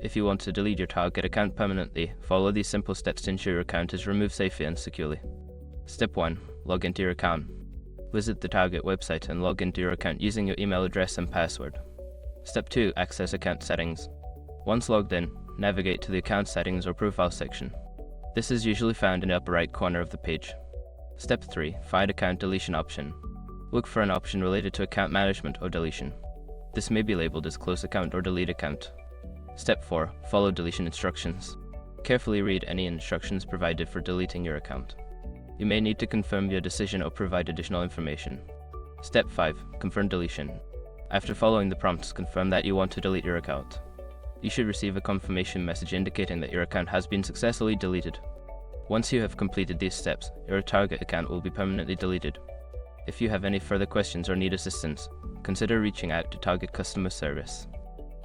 If you want to delete your target account permanently, follow these simple steps to ensure your account is removed safely and securely. Step 1. Log into your account. Visit the target website and log into your account using your email address and password. Step 2. Access account settings. Once logged in, navigate to the account settings or profile section. This is usually found in the upper right corner of the page. Step 3. Find account deletion option. Look for an option related to account management or deletion. This may be labeled as close account or delete account. Step 4. Follow deletion instructions. Carefully read any instructions provided for deleting your account. You may need to confirm your decision or provide additional information. Step 5. Confirm deletion. After following the prompts, confirm that you want to delete your account. You should receive a confirmation message indicating that your account has been successfully deleted. Once you have completed these steps, your target account will be permanently deleted. If you have any further questions or need assistance, consider reaching out to Target Customer Service.